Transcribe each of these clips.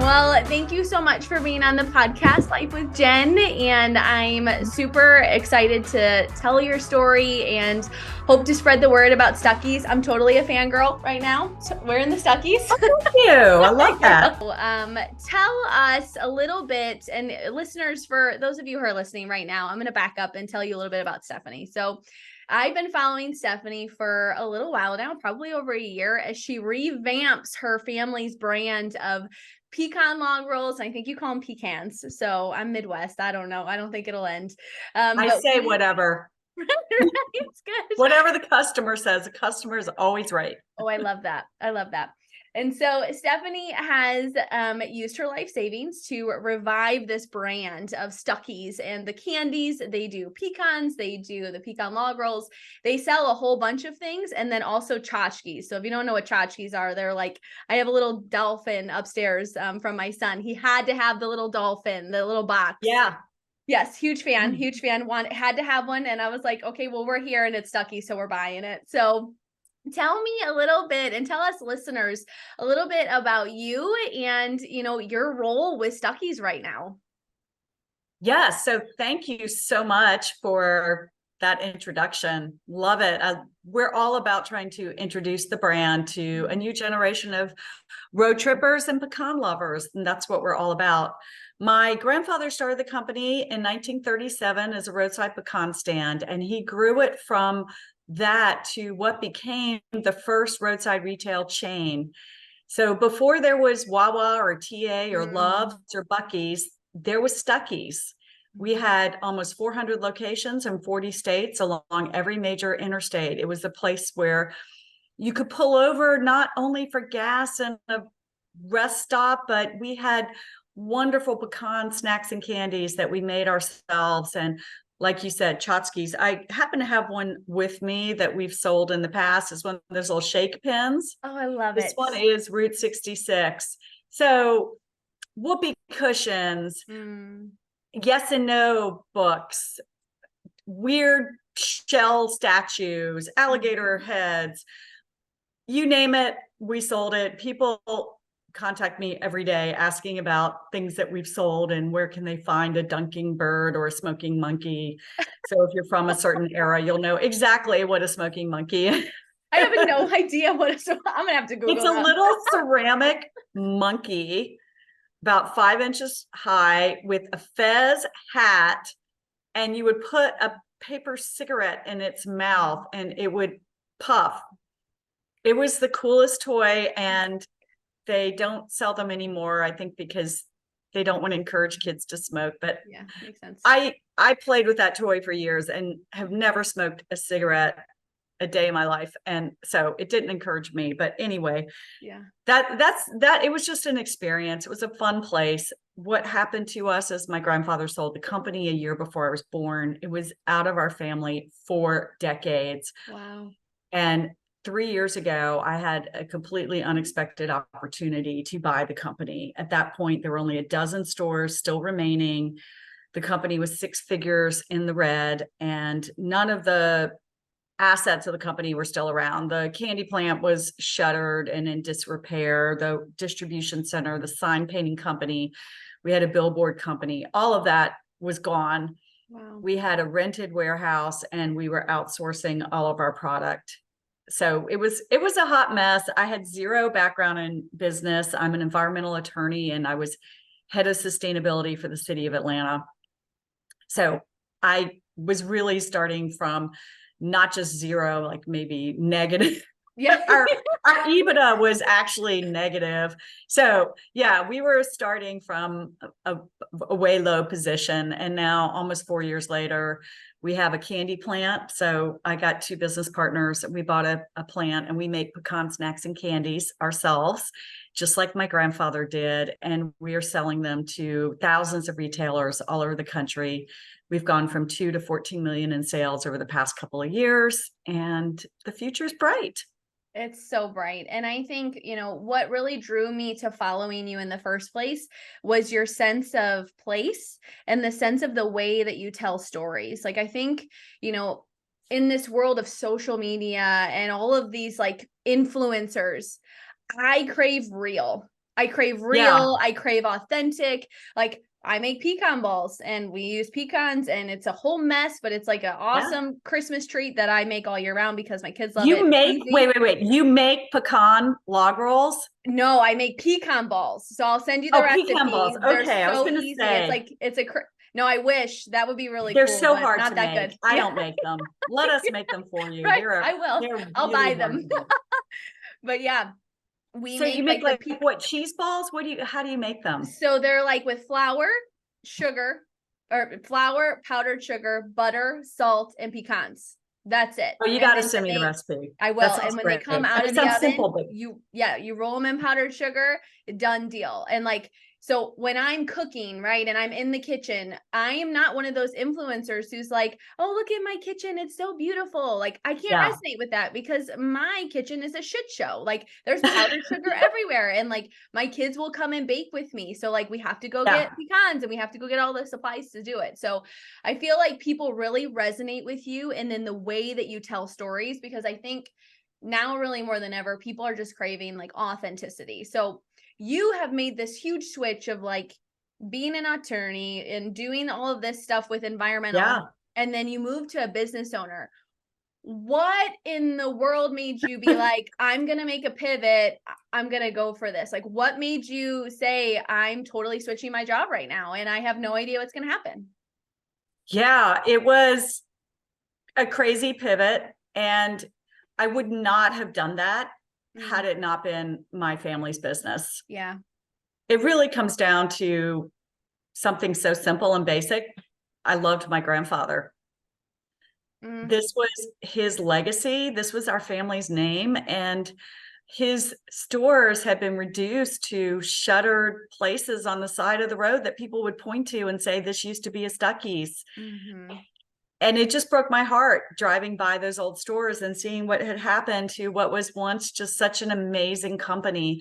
Well, thank you so much for being on the podcast, Life with Jen. And I'm super excited to tell your story and hope to spread the word about Stuckies. I'm totally a fangirl right now. So wearing the Stuckies. Oh, thank you. I love that. Tell us a little bit, and listeners, for those of you who are listening right now, I'm going to back up and tell you a little bit about Stephanie. So I've been following Stephanie for a little while now, probably over a year, as she revamps her family's brand of pecan log rolls. I think you call them pecans. So I'm Midwest. I don't know. I don't think it'll end. I say whatever. It's good. Whatever the customer says, the customer is always right. Oh, I love that. I love that. And so Stephanie has used her life savings to revive this brand of Stuckies and the candies. They do pecans. They do the pecan log rolls. They sell a whole bunch of things, and then also tchotchkes. So if you don't know what tchotchkes are, they're like, I have a little dolphin upstairs from my son. He had to have the little dolphin, the little box. Yeah. Yes, huge fan. Had to have one. And I was like, okay, well, we're here and it's Stuckey, so we're buying it. So tell me a little bit, and tell us listeners a little bit about you and, your role with Stuckies right now. Yes. So thank you so much for that introduction. Love it. We're all about trying to introduce the brand to a new generation of road trippers and pecan lovers. And that's what we're all about. My grandfather started the company in 1937 as a roadside pecan stand, and he grew it from that to what became the first roadside retail chain. So before there was Wawa or TA or Love's or Bucky's, there was Stuckey's. We had almost 400 locations in 40 states along every major interstate. It was a place where you could pull over not only for gas and a rest stop, but we had wonderful pecan snacks and candies that we made ourselves. And like you said, tchotchkes. I happen to have one with me that we've sold in the past. It's one of those little shake pins. Oh, I love This it. one is Route 66. So whoopee cushions, yes and no books, weird shell statues, alligator heads, you name it, we sold it. People contact me every day asking about things that we've sold and where can they find a dunking bird or a smoking monkey. So if you're from a certain era, you'll know exactly what a smoking monkey is. I have no idea what I'm gonna have to Google It's a little ceramic monkey about 5 inches high with a fez hat, and you would put a paper cigarette in its mouth and it would puff. It was the coolest toy, and they don't sell them anymore, I think, because they don't want to encourage kids to smoke. But yeah, makes sense. I played with that toy for years and have never smoked a cigarette a day in my life, and so it didn't encourage me. But anyway, yeah, that's it was just an experience. It was a fun place. What happened to us is my grandfather sold the company a year before I was born. It was out of our family for decades. Wow. And 3 years ago, I had a completely unexpected opportunity to buy the company. At that point, there were only a dozen stores still remaining. The company was 6 figures in the red, and none of the assets of the company were still around. The candy plant was shuttered and in disrepair. The distribution center, the sign painting company, we had a billboard company, all of that was gone. Wow. We had a rented warehouse and we were outsourcing all of our product. So it was a hot mess. I had zero background in business. I'm an environmental attorney and I was head of sustainability for the city of Atlanta. So I was really starting from not just zero, like maybe negative. Yeah. our EBITDA was actually negative. So yeah, we were starting from a way low position. And now almost 4 years later, we have a candy plant. So I got 2 business partners. We bought a plant and we make pecan snacks and candies ourselves, just like my grandfather did. And we are selling them to thousands of retailers all over the country. We've gone from 2 to 14 million in sales over the past couple of years, and the future is bright. It's so bright. And I think, what really drew me to following you in the first place was your sense of place and the sense of the way that you tell stories. Like, I think, in this world of social media and all of these like influencers, I crave real. I crave Yeah. real, I crave authentic. Like I make pecan balls and we use pecans and it's a whole mess, but it's like an Yeah. awesome Christmas treat that I make all year round because my kids love You it. It's make, easy. wait. You make pecan log rolls? No, I make pecan balls. So I'll send you the Oh, pecan balls. recipe. They're Okay. I was so going to easy. It's say, like no, I wish that would be really they're cool, so but hard not to that good. make. I Yeah, don't make them. Let us make them for you. right. I will. They're I'll really buy hard them. to make. But yeah, we So you make make like the like what, cheese balls? How do you make them? so they're like with flour, sugar, or flour, powdered sugar, butter, salt, and pecans. That's it. Oh, you And got to then send me the recipe. I That will. sounds And when they great. come And out it of the sounds oven, simple, but you roll them in powdered sugar, done deal. And like, so when I'm cooking, right, and I'm in the kitchen, I am not one of those influencers who's like, oh, look at my kitchen. It's so beautiful. Like, I can't yeah. resonate with that because my kitchen is a shit show. Like, there's powdered sugar everywhere. And like, my kids will come and bake with me. So, like, we have to go Yeah. get pecans and we have to go get all the supplies to do it. So, I feel like people really resonate with you and then the way that you tell stories, because I think now really more than ever, people are just craving like authenticity. So you have made this huge switch of like being an attorney and doing all of this stuff with environmental, Yeah. and then you move to a business owner. What in the world made you be like, I'm going to make a pivot? I'm going to go for this. Like, what made you say, I'm totally switching my job right now and I have no idea what's going to happen? Yeah. It was a crazy pivot. And I would not have done that had Mm, it not been my family's business. yeah. It really comes down to something so simple and basic. I loved my grandfather. Mm, This was his legacy. This was our family's name. And his stores had been reduced to shuttered places on the side of the road that people would point to and say, this used to be a Stuckey's. mm-hmm. And it just broke my heart driving by those old stores and seeing what had happened to what was once just such an amazing company.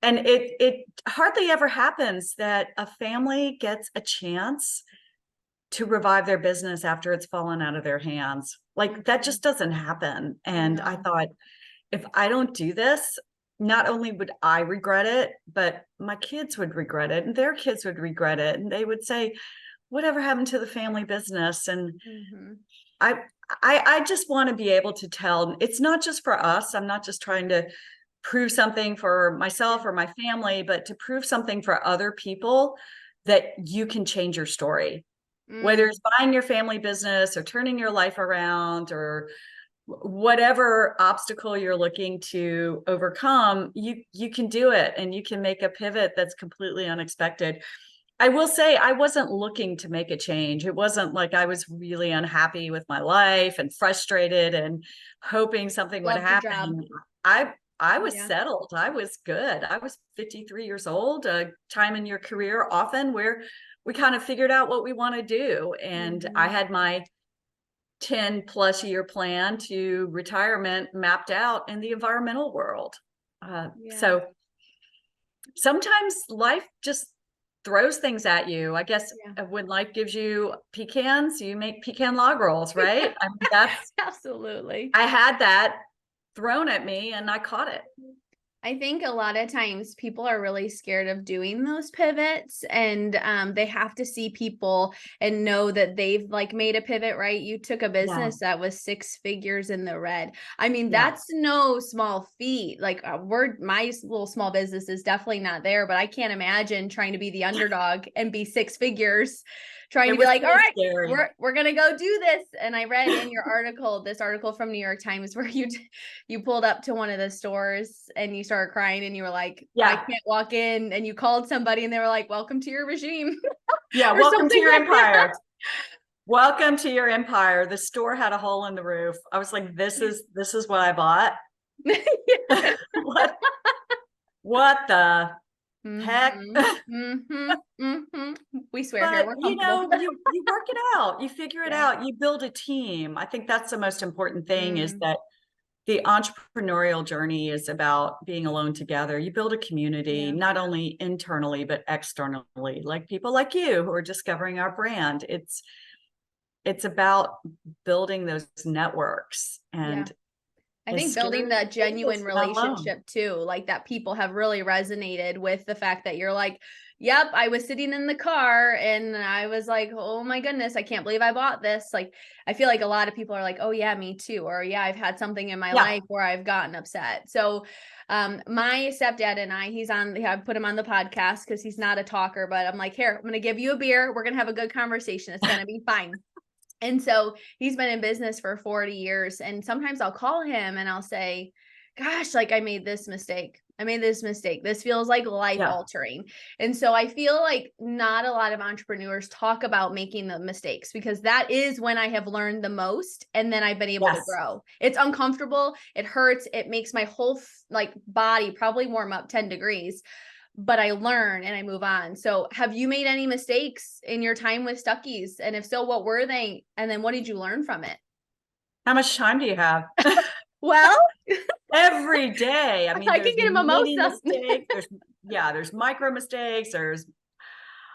And it hardly ever happens that a family gets a chance to revive their business after it's fallen out of their hands. Like that just doesn't happen. And I No. thought, if I don't do this, not only would I regret it, but my kids would regret it and their kids would regret it. And they would say, whatever happened to the family business? And Mm-hmm. I I just want to be able to tell, it's not just for us. I'm not just trying to prove something for myself or my family, but to prove something for other people that you can change your story, whether Mm, it's buying your family business or turning your life around or whatever obstacle you're looking to overcome, you can do it and you can make a pivot that's completely unexpected. I will say I wasn't looking to make a change. It wasn't like I was really unhappy with my life and frustrated and hoping something would loved your job. happen. I was Yeah. settled. I was good. I was 53 years old, a time in your career often where we kind of figured out what we want to do. And I Mm-hmm. had my 10-plus year plan to retirement mapped out in the environmental world. Yeah. So sometimes life just throws things at you. I guess Yeah. when life gives you pecans, you make pecan log rolls, right? I mean, Absolutely. I had that thrown at me and I caught it. I think a lot of times people are really scared of doing those pivots, and they have to see people and know that they've like made a pivot, right? You took a Yeah. business that was 6 figures in the red. I mean, Yeah. that's no small feat. Like my little small business is definitely not there, but I can't imagine trying to be the underdog and be 6 figures, trying It to be was like, all pretty right, scary. we're gonna go do this. And I read in your article, this article from New York Times, where you pulled up to one of the stores and you started crying and you were like, I Yeah. can't walk in. And you called somebody and they were like, welcome to your regime Yeah. or Welcome to something your like that. empire. Welcome to your empire. The store had a hole in the roof. I was like, this is what I bought. Yeah. what what the heck? Mm-hmm, mm-hmm, mm-hmm. We swear here, But we're you comfortable. know, you work it out, you figure it Yeah. out, you build a team. I think that's the most important thing, is Mm, that the entrepreneurial journey is about being alone together. You build a community, yeah. not only internally, but externally, like people like you who are discovering our brand. It's about building those networks. Yeah. And I as think building scary as that it is, genuine you're not alone. relationship too, like that people have really resonated with the fact that you're like, yep, I was sitting in the car and I was like, oh my goodness, I can't believe I bought this. Like, I feel like a lot of people are like, oh yeah, me too. Or yeah, I've had something in my Yeah. life where I've gotten upset. So my stepdad and I put him on the podcast because he's not a talker, but I'm like, here, I'm going to give you a beer. We're going to have a good conversation. It's going to be fine. And so he's been in business for 40 years. And sometimes I'll call him and I'll say, gosh, like I made this mistake. I made this mistake. This feels like life Yeah. altering. And so I feel like not a lot of entrepreneurs talk about making the mistakes because that is when I have learned the most. And then I've been able to Yes. grow. It's uncomfortable. It hurts. It makes my whole like body probably warm up 10 degrees, but I learn and I move on. So have you made any mistakes in your time with Stuckies? And if so, what were they? And then what did you learn from it? How much time do you have? Well, Every day. I mean, I can there's get a mini mimosa. mistakes. There's micro mistakes. There's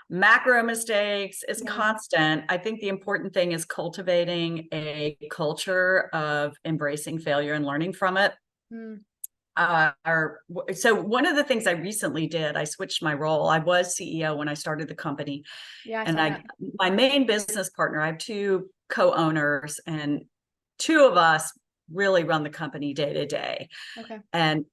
macro mistakes. It's Yeah. constant. I think the important thing is cultivating a culture of embracing failure and learning from it. Mm. So one of the things I recently did, I switched my role. I was CEO when I started the company, Yeah, I and saw that. my main business partner, I have two co-owners, and two of us really run the company day to day. Okay. And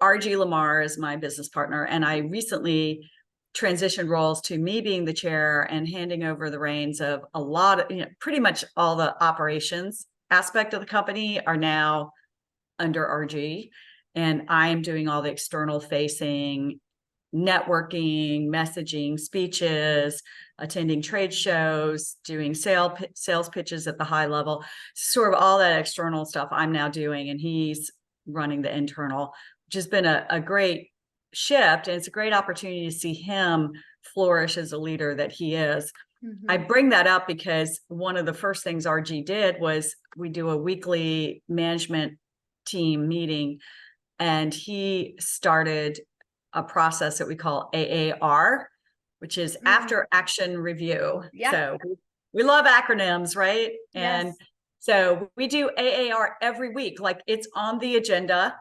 RG Lamar is my business partner, and I recently transitioned roles to me being the chair and handing over the reins of a lot of, pretty much all the operations aspect of the company are now under RG. And I am doing all the external facing networking, messaging, speeches, attending trade shows, doing sales pitches at the high level, sort of all that external stuff I'm now doing. And he's running the internal, which has been a great shift. And it's a great opportunity to see him flourish as a leader that he is. Mm-hmm. I bring that up because one of the first things RG did was we do a weekly management team meeting, and he started a process that we call AAR, which is after action review. Yeah. So we love acronyms, right? Yes. And so we do AAR every week. Like, it's on the agenda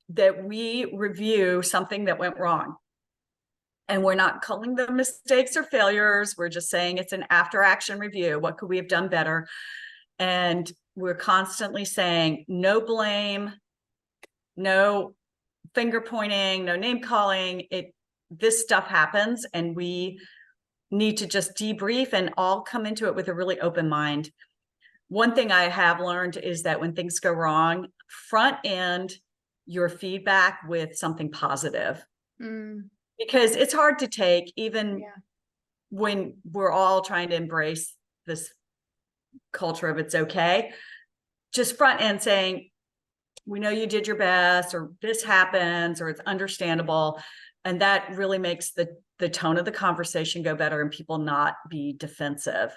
that we review something that went wrong. And we're not calling them mistakes or failures. We're just saying it's an after action review. What could we have done better? And we're constantly saying no blame, no finger pointing, no name calling. This stuff happens, and we need to just debrief and all come into it with a really open mind. One thing I have learned is that when things go wrong, front end your feedback with something positive, because it's hard to take, even when we're all trying to embrace this culture of it's okay. Just front end saying, we know you did your best, or this happens, or it's understandable. And that really makes the tone of the conversation go better and people not be defensive.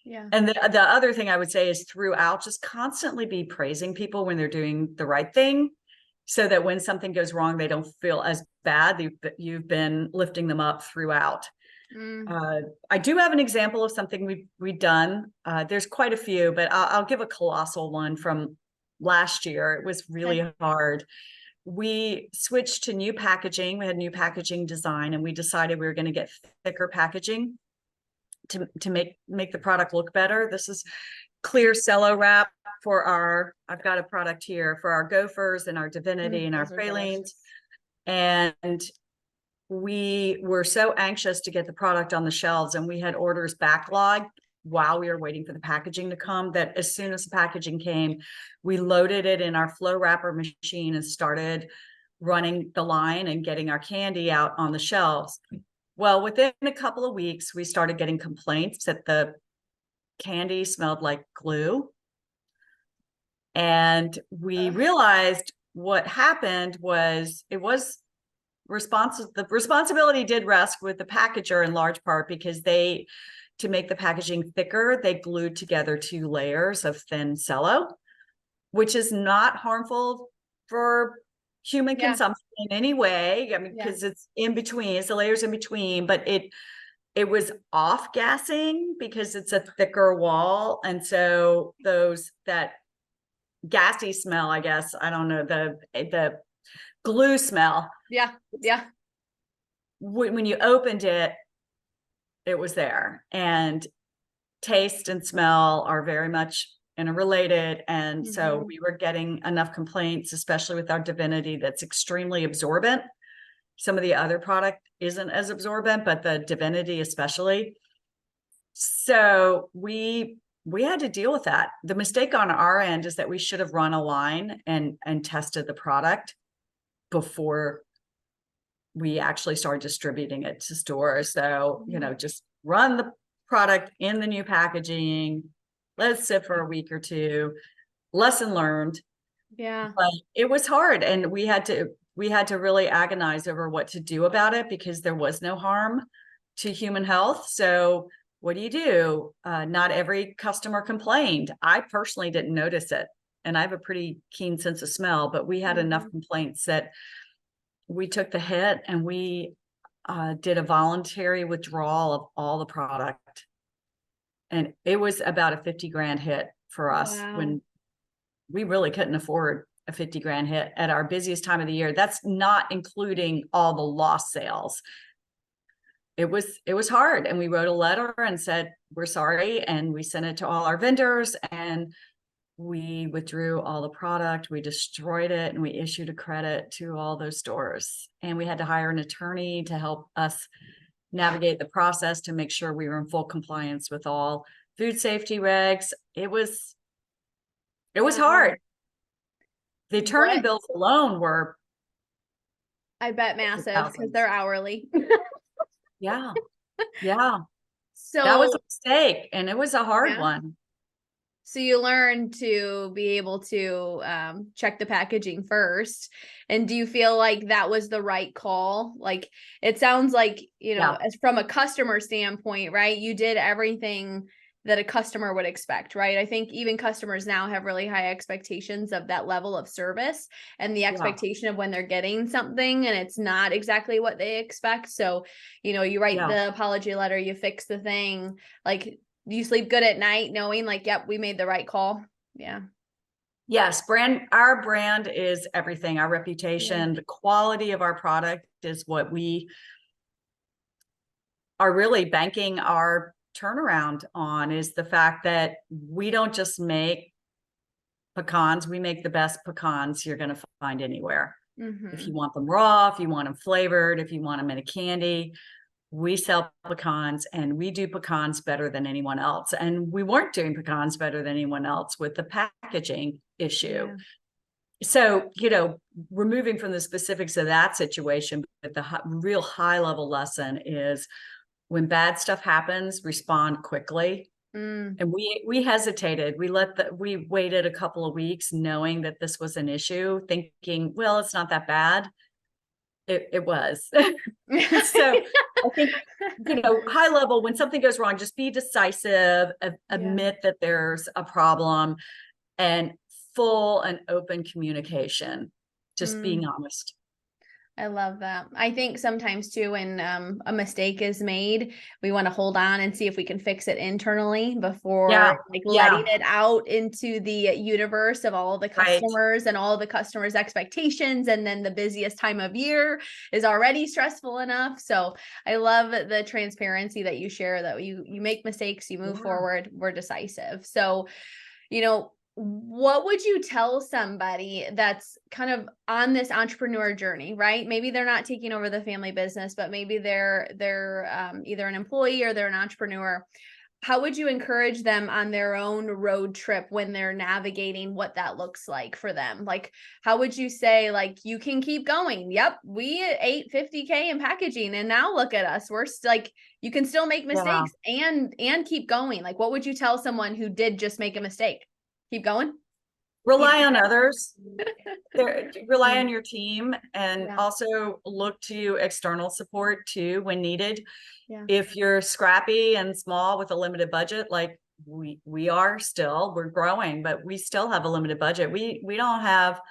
Yeah. And the other thing I would say is throughout, just constantly be praising people when they're doing the right thing, so that when something goes wrong, they don't feel as bad. You've been lifting them up throughout. I do have an example of something we've done. There's quite a few, but I'll give a colossal one from last year. It was really hard. We switched to new packaging. We had new packaging design, and we decided we were going to get thicker packaging to make the product look better. This is clear cello wrap for I've got a product here for our Gophers and our Divinity and our pralines. And we were so anxious to get the product on the shelves, and we had orders backlogged while we were waiting for the packaging to come, that as soon as the packaging came, we loaded it in our flow wrapper machine and started running the line and getting our candy out on the shelves. Well, within a couple of weeks, we started getting complaints that the candy smelled like glue. And we realized what happened was the responsibility did rest with the packager in large part, because to make the packaging thicker, they glued together 2 layers of thin cello, which is not harmful for human consumption in any way. I mean, because it's in between, it's the layers in between, but it was off gassing because it's a thicker wall. And so that gassy smell, I guess. I don't know, the glue smell. Yeah. Yeah. When you opened it, it was there. And taste and smell are very much interrelated. And so we were getting enough complaints, especially with our Divinity, that's extremely absorbent. Some of the other product isn't as absorbent, but the Divinity especially. So we had to deal with that. The mistake on our end is that we should have run a line and tested the product before we actually started distributing it to stores. So, just run the product in the new packaging, let it sit for a week or two. Lesson learned. Yeah. But it was hard, and we had to really agonize over what to do about it, because there was no harm to human health. So what do? Not every customer complained. I personally didn't notice it, and I have a pretty keen sense of smell, but we had enough complaints that we took the hit, and we did a voluntary withdrawal of all the product. And it was about a 50 grand hit for us. Wow. When we really couldn't afford a 50 grand hit at our busiest time of the year. That's not including all the lost sales. It was hard. And we wrote a letter and said, we're sorry. And we sent it to all our vendors, and we withdrew all the product. We destroyed it, and we issued a credit to all those stores. And we had to hire an attorney to help us navigate the process to make sure we were in full compliance with all food safety regs. It was hard. The attorney bills alone were, I bet, massive, because they're hourly. Yeah. So that was a mistake, and it was a hard one. So you learn to be able to check the packaging first. And do you feel like that was the right call? Like, it sounds like, as from a customer standpoint, right? You did everything that a customer would expect, right? I think even customers now have really high expectations of that level of service, and the expectation of when they're getting something and it's not exactly what they expect. So, you write the apology letter, you fix the thing, like, you sleep good at night knowing like, yep, we made the right call. Yeah. Yes. Our brand is everything. Our reputation, the quality of our product is what we are really banking our turnaround on, is the fact that we don't just make pecans. We make the best pecans you're going to find anywhere. If you want them raw, if you want them flavored, if you want them in a candy, we sell pecans, and we do pecans better than anyone else. And we weren't doing pecans better than anyone else with the packaging issue. Yeah. So, removing from the specifics of that situation, but the real high level lesson is, when bad stuff happens, respond quickly. And we hesitated. We waited a couple of weeks knowing that this was an issue, thinking, well, it's not that bad. It was. So I think, high level, when something goes wrong, just be decisive, admit that there's a problem, and full and open communication, just being honest. I love that. I think sometimes too, when a mistake is made, we want to hold on and see if we can fix it internally before letting it out into the universe of all the customers and all the customers' expectations. And then the busiest time of year is already stressful enough. So I love the transparency that you share, that you make mistakes, you move forward, we're decisive. So, what would you tell somebody that's kind of on this entrepreneur journey, right? Maybe they're not taking over the family business, but maybe they're either an employee or they're an entrepreneur. How would you encourage them on their own road trip when they're navigating what that looks like for them? Like, how would you say, like, you can keep going? Yep, we ate 50K in packaging, and now look at us. We're like, you can still make mistakes and keep going. Like, what would you tell someone who did just make a mistake? Keep going. Rely on others. Rely on your team, and also look to external support too when needed. If you're scrappy and small with a limited budget, like we are still, we're growing, but we still have a limited budget. We don't have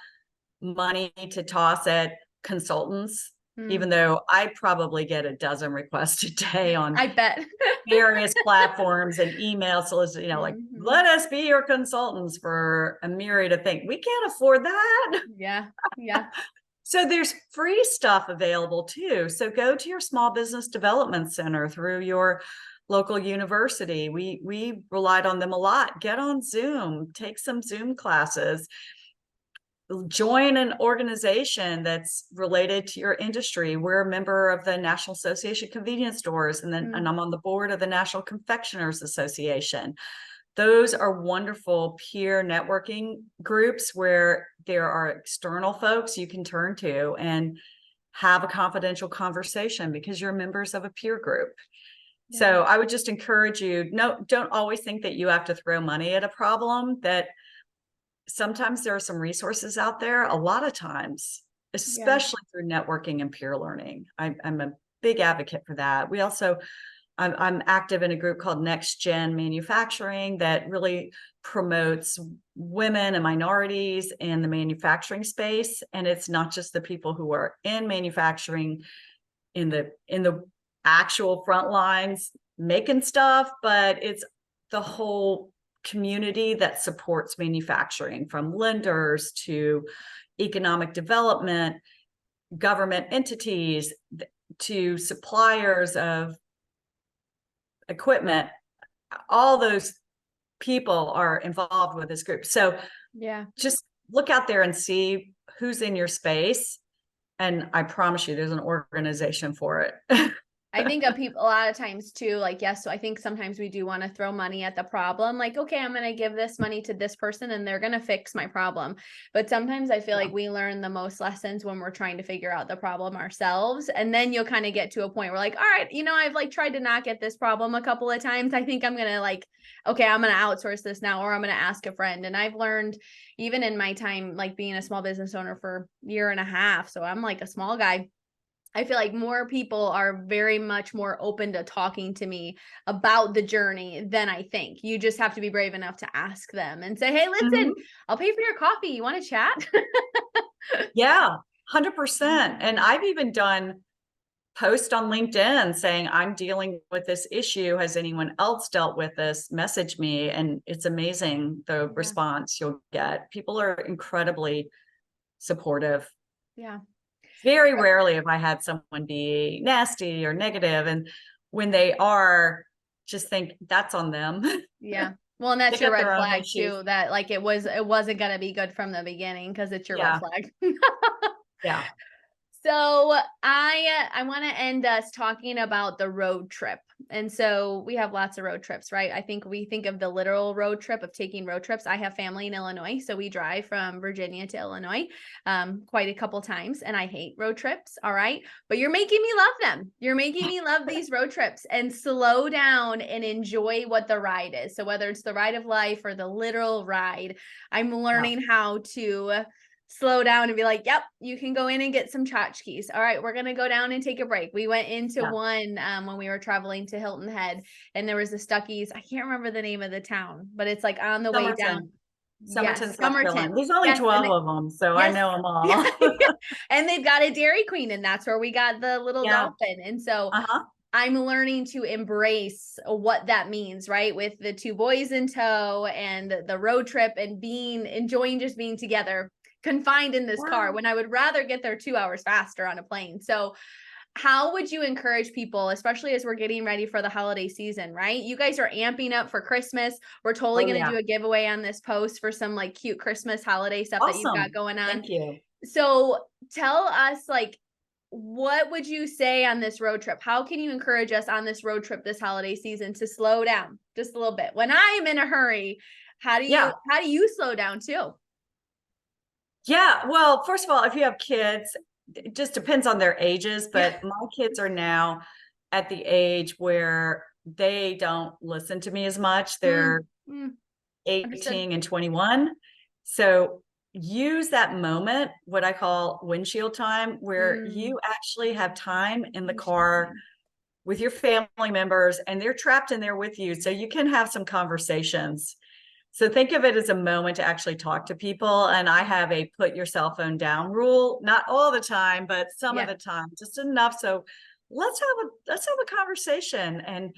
money to toss at consultants even though I probably get a dozen requests a day on I bet. various platforms and email solicit, like, let us be your consultants for a myriad of things. We can't afford that. Yeah. Yeah. So there's free stuff available too. So go to your small business development center through your local university. We relied on them a lot. Get on Zoom, take some Zoom classes, join an organization that's related to your industry. We're a member of the National Association of Convenience Stores, and I'm on the board of the National Confectioners Association. Those are wonderful peer networking groups where there are external folks you can turn to and have a confidential conversation because you're members of a peer group. Yeah. So I would just encourage you, don't always think that you have to throw money at a problem, that sometimes there are some resources out there, a lot of times, especially through networking and peer learning. I'm a big advocate for that. We also, I'm active in a group called Next Gen Manufacturing that really promotes women and minorities in the manufacturing space. And it's not just the people who are in manufacturing in the actual front lines making stuff, but it's the whole community that supports manufacturing, from lenders to economic development, government entities, to suppliers of equipment. All those people are involved with this group. So just look out there and see who's in your space. And I promise you, there's an organization for it. I think of people a lot of times too, like, yes. So I think sometimes we do want to throw money at the problem. Like, okay, I'm going to give this money to this person and they're going to fix my problem. But sometimes I feel like we learn the most lessons when we're trying to figure out the problem ourselves. And then you'll kind of get to a point where like, all right, I've like tried to knock at this problem a couple of times. I think I'm going to like, okay, I'm going to outsource this now, or I'm going to ask a friend. And I've learned even in my time, like being a small business owner for a year and a half. So I'm like a small guy. I feel like more people are very much more open to talking to me about the journey than I think. You just have to be brave enough to ask them and say, hey, listen, I'll pay for your coffee. You want to chat? Yeah, 100%. And I've even done posts on LinkedIn saying, I'm dealing with this issue. Has anyone else dealt with this? Message me. And it's amazing the response you'll get. People are incredibly supportive. Yeah. Very rarely have I had someone be nasty or negative. And when they are, just think that's on them. Yeah. Well, and that's your red flag too, that like it wasn't going to be good from the beginning because it's your red flag. Yeah. So I want to end us talking about the road trip. And so we have lots of road trips, right? I think we think of the literal road trip of taking road trips. I have family in Illinois, so we drive from Virginia to Illinois quite a couple times, and I hate road trips. All right. But you're making me love them. You're making me love these road trips and slow down and enjoy what the ride is. So whether it's the ride of life or the literal ride, I'm learning how to slow down and be like, yep, you can go in and get some tchotchkes. All right, we're going to go down and take a break. We went into one when we were traveling to Hilton Head, and there was the Stuckies. I can't remember the name of the town, but it's like on the way down. Somerton, South Carolina. There's only 12 of them, so I know them all. And they've got a Dairy Queen, and that's where we got the little dolphin. And so I'm learning to embrace what that means, right? With the two boys in tow and the road trip and enjoying just being together, confined in this car when I would rather get there 2 hours faster on a plane. So how would you encourage people, especially as we're getting ready for the holiday season, right? You guys are amping up for Christmas. We're totally going to do a giveaway on this post for some like cute Christmas holiday stuff that you've got going on. Thank you. So tell us, like, what would you say on this road trip? How can you encourage us on this road trip this holiday season to slow down just a little bit? When I'm in a hurry, how do you slow down too? Yeah, well, first of all, if you have kids, it just depends on their ages, but my kids are now at the age where they don't listen to me as much. They're 18 and 21. So use that moment, what I call windshield time, where you actually have time in the car with your family members and they're trapped in there with you. So you can have some conversations So think of it as a moment to actually talk to people. And I have a put your cell phone down rule, not all the time, but some of the time, just enough. So let's have a conversation. And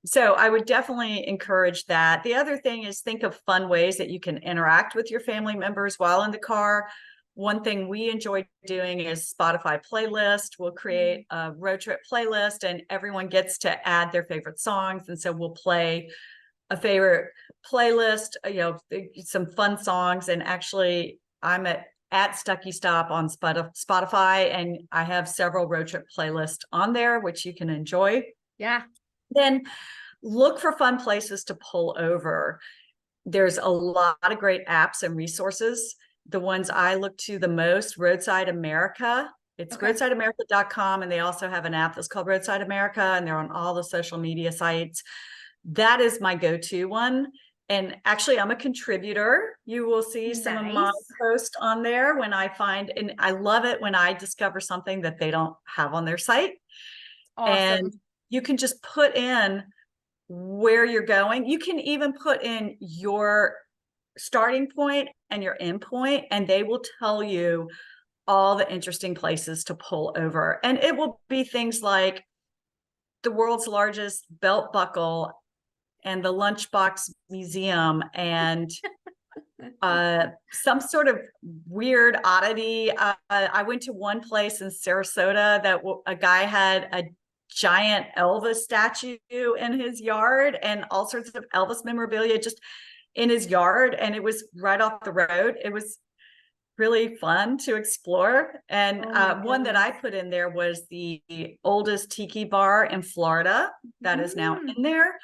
so I would definitely encourage that. The other thing is think of fun ways that you can interact with your family members while in the car. One thing we enjoy doing is Spotify playlist. We'll create a road trip playlist and everyone gets to add their favorite songs. And so we'll play a favorite playlist, some fun songs. And actually I'm at Stuckey Stop on Spotify, and I have several road trip playlists on there, which you can enjoy. Yeah. Then look for fun places to pull over. There's a lot of great apps and resources. The ones I look to the most, Roadside America. It's roadsideamerica.com. And they also have an app that's called Roadside America, and they're on all the social media sites. That is my go-to one. And actually, I'm a contributor. You will see some of my posts on there when I find, and I love it when I discover something that they don't have on their site. Awesome. And you can just put in where you're going. You can even put in your starting point and your end point, and they will tell you all the interesting places to pull over. And it will be things like the world's largest belt buckle and the Lunchbox Museum and some sort of weird oddity. I went to one place in Sarasota that a guy had a giant Elvis statue in his yard and all sorts of Elvis memorabilia just in his yard. And it was right off the road. It was really fun to explore. And one that I put in there was the oldest tiki bar in Florida that is now in there.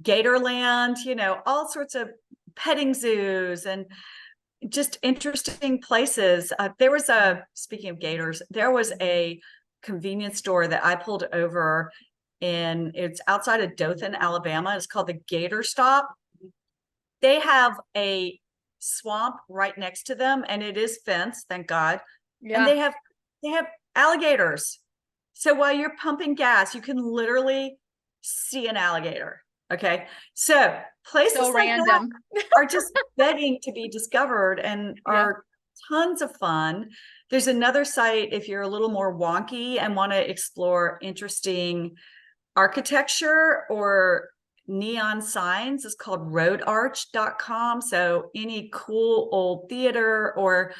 Gatorland, all sorts of petting zoos and just interesting places. Speaking of gators, there was a convenience store that I pulled over it's outside of Dothan, Alabama. It's called the Gator Stop. They have a swamp right next to them, and it is fenced, thank God. Yeah. And they have alligators. So while you're pumping gas, you can literally see an alligator. Okay. So places like random that are just begging to be discovered and are tons of fun. There's another site if you're a little more wonky and want to explore interesting architecture or neon signs. It's called roadarch.com. So any cool old theater or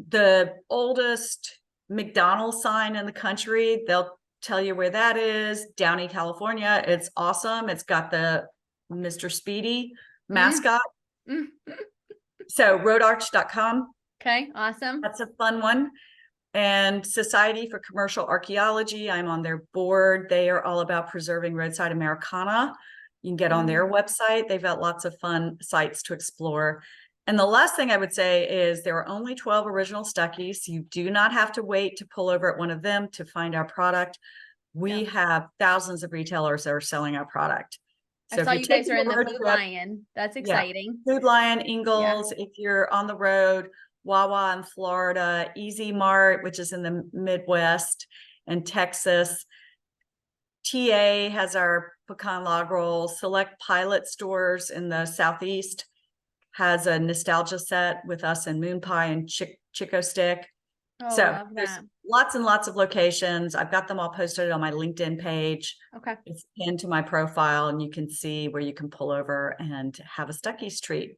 the oldest McDonald's sign in the country, they'll tell you where that is. Downey, California. It's awesome. It's got the Mr. Speedy mascot. So roadarch.com. Okay, awesome. That's a fun one. And Society for Commercial Archaeology, I'm on their board. They are all about preserving roadside Americana. You can get on their website. They've got lots of fun sites to explore. And the last thing I would say is there are only 12 original Stuckeys. You do not have to wait to pull over at one of them to find our product. We have thousands of retailers that are selling our product. So I saw you guys are in the Food Lion. That's exciting. Food Lion, Ingalls. If you're on the road, Wawa in Florida, Easy Mart, which is in the Midwest and Texas. TA has our pecan log roll. Select Pilot stores in the Southeast has a nostalgia set with us and Moon Pie and Chico Stick. So there's lots and lots of locations. I've got them all posted on my LinkedIn page. Okay. It's pinned to my profile, and you can see where you can pull over and have a Stuckey's treat.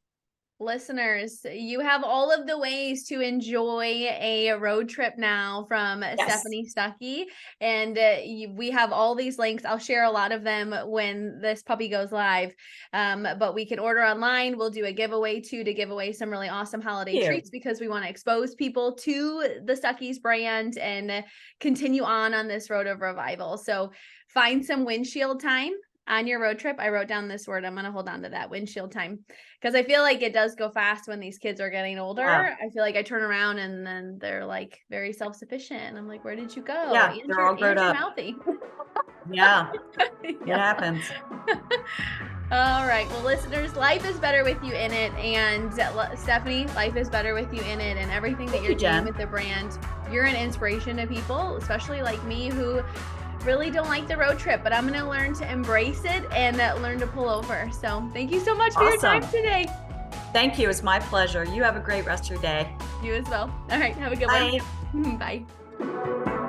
Listeners, you have all of the ways to enjoy a road trip now from Stephanie Stuckey, and we have all these links. I'll share a lot of them when this puppy goes live, but we can order online. We'll do a giveaway too, to give away some really awesome holiday treats, because we want to expose people to the Stuckey's brand and continue on this road of revival. So find some windshield time on your road trip. I wrote down this word. I'm going to hold on to that, windshield time, because I feel like it does go fast when these kids are getting older. I feel like I turn around and then they're like very self-sufficient. And I'm like, where did you go? Yeah, they're all grown up. Mouthy. Yeah, it happens. All right. Well, listeners, life is better with you in it. And Stephanie, life is better with you in it. And everything that you're doing with the brand, you're an inspiration to people, especially like me, who really don't like the road trip, but I'm going to learn to embrace it and learn to pull over. So thank you so much for your time today. Thank you. It's my pleasure. You have a great rest of your day. You as well. All right. Have a good one. Bye. Bye.